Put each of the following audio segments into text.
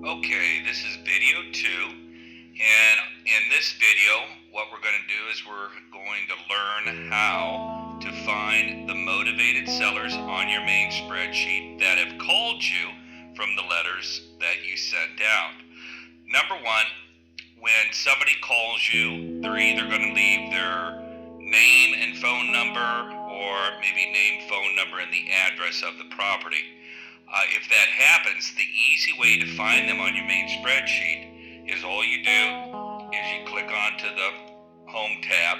Okay, this is video 2, and in this video, what we're going to do is we're going to learn how to find the motivated sellers on your main spreadsheet that have called you from the letters that you sent out. Number one, when somebody calls you, they're either going to leave their name and phone number, or maybe name, phone number, and the address of the property. If that happens, the easy way to find them on your main spreadsheet is all you do is you click onto the Home tab,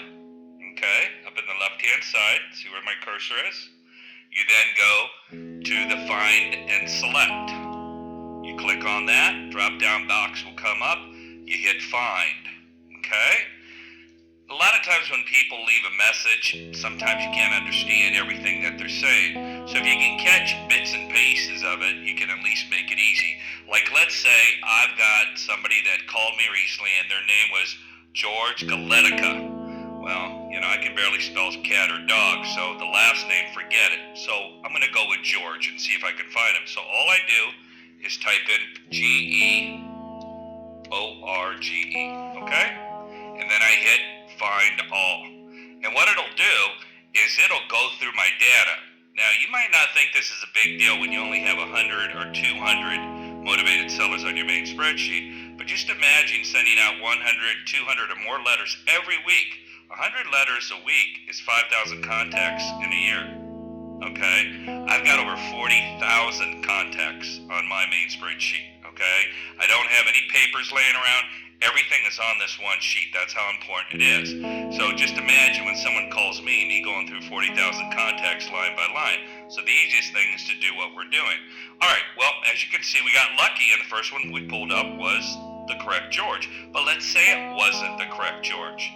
okay, up in the left-hand side. See where my cursor is? You then go to the Find and Select. You click on that, drop-down box will come up, you hit Find, okay? A lot of times when people leave a message, sometimes you can't understand everything that they're saying. So if you can catch bits and pieces of it, you can at least make it easy. Like, let's say I've got somebody that called me recently and their name was George Galetica. Well, I can barely spell cat or dog, so the last name, forget it. So I'm going to go with George and see if I can find him. So all I do is type in George, okay? And then I hit Find All. And what it'll do is it'll go through my data. Now, you might not think this is a big deal when you only have 100 or 200 motivated sellers on your main spreadsheet, but just imagine sending out 100, 200 or more letters every week. 100 letters a week is 5,000 contacts in a year. Okay? I've got over 40,000 contacts on my main spreadsheet. Okay? I don't have any papers laying around. Everything is on this one sheet. That's how important it is. So just imagine when someone calls me going through 40,000 contacts line by line. So the easiest thing is to do what we're doing. All right, well, as you can see, we got lucky, and the first one we pulled up was the correct George. But let's say it wasn't the correct George.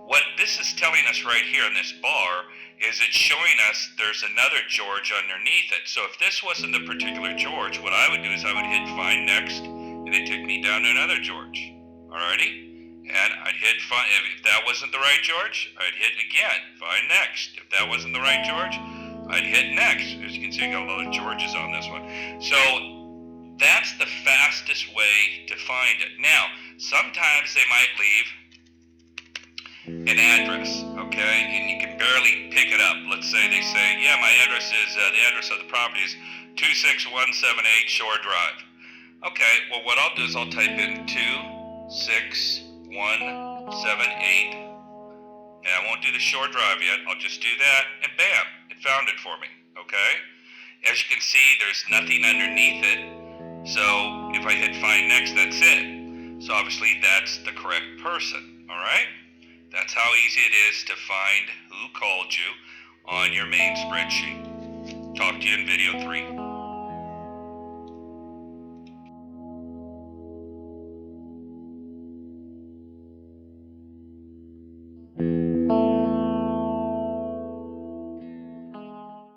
What this is telling us right here in this bar is it's showing us there's another George underneath it. So if this wasn't the particular George, what I would do is I would hit Find Next, and it'd take me down to another George. Alrighty? And I'd hit Find. If that wasn't the right George, I'd hit again, Find Next. If that wasn't the right George, I'd hit Next. As you can see, I got a lot of Georges on this one. So that's the fastest way to find it. Now, sometimes they might leave an address, okay, and you can barely pick it up. Let's say they say, yeah, my address is, the address of the property is 26178 Shore Drive. Okay, well, what I'll do is I'll type in 26178, and I won't do the Shore Drive yet. I'll just do that, and bam, it found it for me, okay? As you can see, there's nothing underneath it, so if I hit Find Next, that's it. So obviously that's the correct person, all right? That's how easy it is to find who called you on your main spreadsheet. Talk to you in video 3.